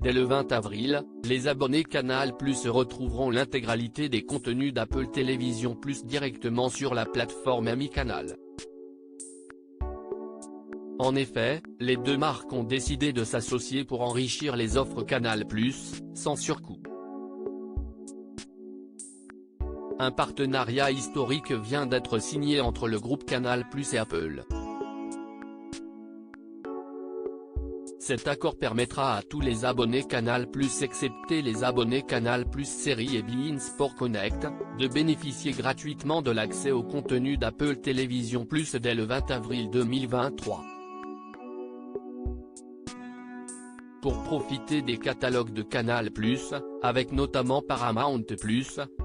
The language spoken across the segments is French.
Dès le 20 avril, les abonnés Canal+ retrouveront l'intégralité des contenus d'Apple Télévision+ directement sur la plateforme Mi Canal. En effet, les deux marques ont décidé de s'associer pour enrichir les offres Canal+, sans surcoût. Un partenariat historique vient d'être signé entre le groupe Canal+ et Apple. Cet accord permettra à tous les abonnés Canal+, excepté les abonnés Canal+ Série et beIN Sport Connect, de bénéficier gratuitement de l'accès au contenu d'Apple Télévision+ dès le 20 avril 2023. Pour profiter des catalogues de Canal+, avec notamment Paramount+,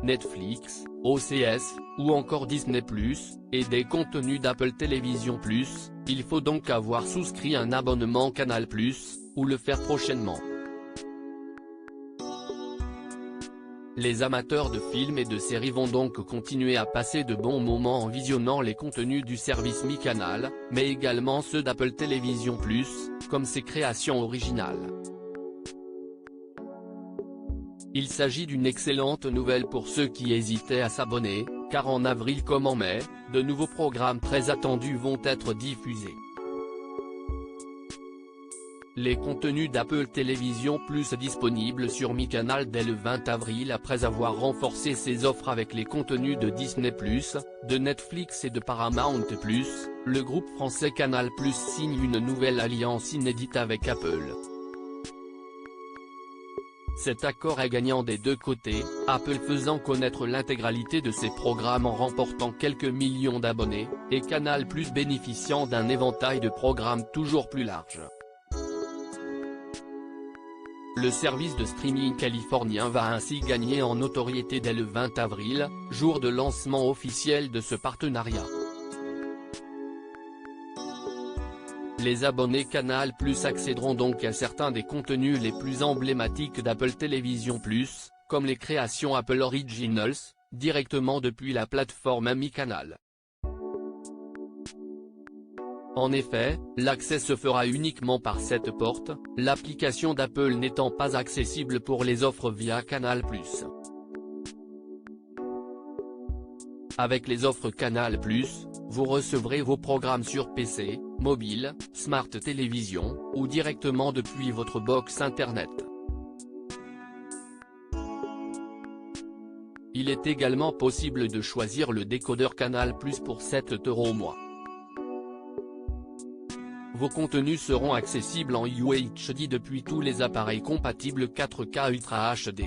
Netflix, OCS, ou encore Disney+, et des contenus d'Apple Télévision+, il faut donc avoir souscrit un abonnement Canal+, ou le faire prochainement. Les amateurs de films et de séries vont donc continuer à passer de bons moments en visionnant les contenus du service Mi Canal, mais également ceux d'Apple Télévision+, comme ses créations originales. Il s'agit d'une excellente nouvelle pour ceux qui hésitaient à s'abonner, car en avril comme en mai, de nouveaux programmes très attendus vont être diffusés. Les contenus d'Apple Télévision+ disponibles sur Mi Canal dès le 20 avril après avoir renforcé ses offres avec les contenus de Disney+, de Netflix et de Paramount+, le groupe français Canal+ signe une nouvelle alliance inédite avec Apple. Cet accord est gagnant des deux côtés, Apple faisant connaître l'intégralité de ses programmes en remportant quelques millions d'abonnés, et Canal+ bénéficiant d'un éventail de programmes toujours plus large. Le service de streaming californien va ainsi gagner en notoriété dès le 20 avril, jour de lancement officiel de ce partenariat. Les abonnés Canal+ accéderont donc à certains des contenus les plus emblématiques d'Apple Télévision+, comme les créations Apple Originals, directement depuis la plateforme Mi Canal. En effet, l'accès se fera uniquement par cette porte, l'application d'Apple n'étant pas accessible pour les offres via Canal+. Avec les offres Canal+, vous recevrez vos programmes sur PC, mobile, Smart Télévision, ou directement depuis votre box Internet. Il est également possible de choisir le décodeur Canal+ pour 7 € au mois. Vos contenus seront accessibles en UHD depuis tous les appareils compatibles 4K Ultra HD.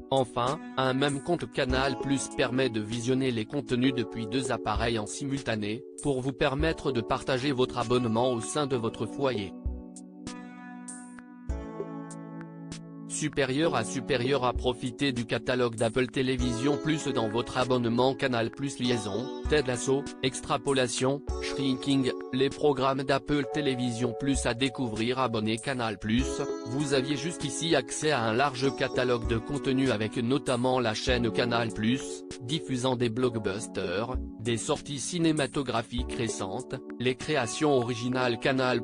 Enfin, un même compte Canal+ permet de visionner les contenus depuis deux appareils en simultané, pour vous permettre de partager votre abonnement au sein de votre foyer. Supérieur à profiter du catalogue d'Apple Télévision+ dans votre abonnement Canal+ Liaison, Ted Lasso, Extrapolation, Shrinking, les programmes d'Apple Télévision+ à découvrir. Abonné Canal+, vous aviez jusqu'ici accès à un large catalogue de contenus avec notamment la chaîne Canal+, diffusant des blockbusters, des sorties cinématographiques récentes, les créations originales Canal+,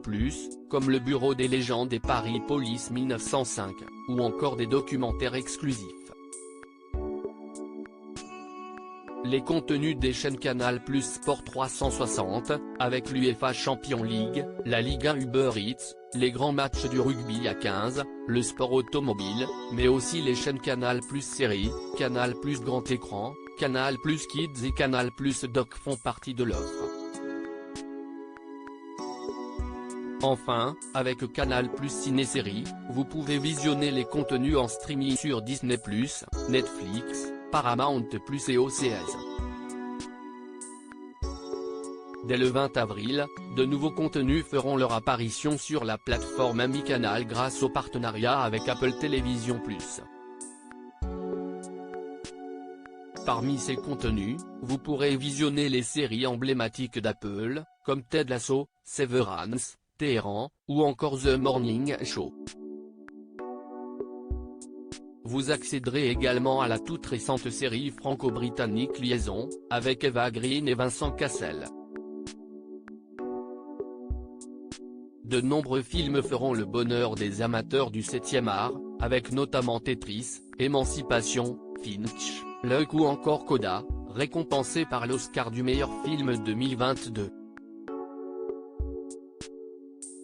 comme Le Bureau des légendes et Paris Police 1905, ou encore des documentaires exclusifs. Les contenus des chaînes Canal+ Sport 360, avec l'UEFA Champions League, la Ligue 1 Uber Eats, les grands matchs du rugby à 15, le sport automobile, mais aussi les chaînes Canal+ Série, Canal+ Grand Écran, Canal+ Kids et Canal+ Doc font partie de l'offre. Enfin, avec Canal+ Ciné-Série, vous pouvez visionner les contenus en streaming sur Disney+, Netflix, Paramount+ et OCS. Dès le 20 avril, de nouveaux contenus feront leur apparition sur la plateforme Mi Canal grâce au partenariat avec Apple Télévision+. Parmi ces contenus, vous pourrez visionner les séries emblématiques d'Apple, comme Ted Lasso, Severance, Téhéran, ou encore The Morning Show. Vous accéderez également à la toute récente série franco-britannique Liaison, avec Eva Green et Vincent Cassel. De nombreux films feront le bonheur des amateurs du 7e art, avec notamment Tetris, Émancipation, Finch, L'œil ou encore Coda, récompensé par l'Oscar du meilleur film 2022.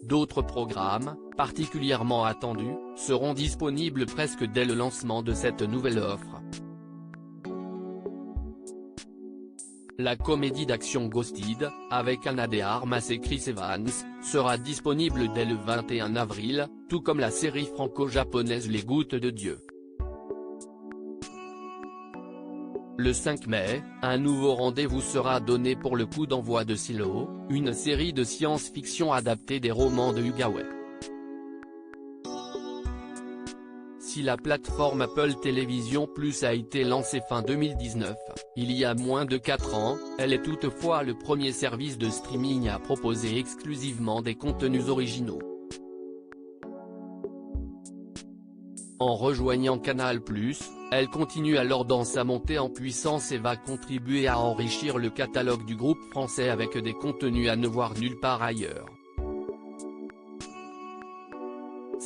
D'autres programmes, particulièrement attendus, seront disponibles presque dès le lancement de cette nouvelle offre. La comédie d'action Ghosted, avec Ana de Armas et Chris Evans, sera disponible dès le 21 avril, tout comme la série franco-japonaise Les Gouttes de Dieu. Le 5 mai, un nouveau rendez-vous sera donné pour le coup d'envoi de Silo, une série de science-fiction adaptée des romans de Hugaway. Si la plateforme Apple Television Plus a été lancée fin 2019, il y a moins de 4 ans, elle est toutefois le premier service de streaming à proposer exclusivement des contenus originaux. En rejoignant Canal+, elle continue alors dans sa montée en puissance et va contribuer à enrichir le catalogue du groupe français avec des contenus à ne voir nulle part ailleurs.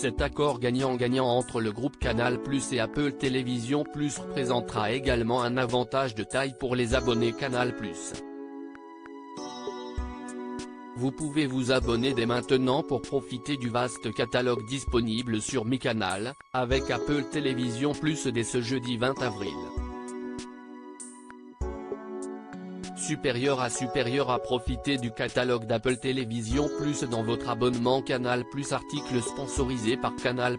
Cet accord gagnant-gagnant entre le groupe Canal+ et Apple Television Plus représentera également un avantage de taille pour les abonnés Canal+. Vous pouvez vous abonner dès maintenant pour profiter du vaste catalogue disponible sur Mi Canal, avec Apple Television Plus dès ce jeudi 20 avril. Supérieur à profiter du catalogue d'Apple Television Plus dans votre abonnement Canal+. Article sponsorisé par Canal+.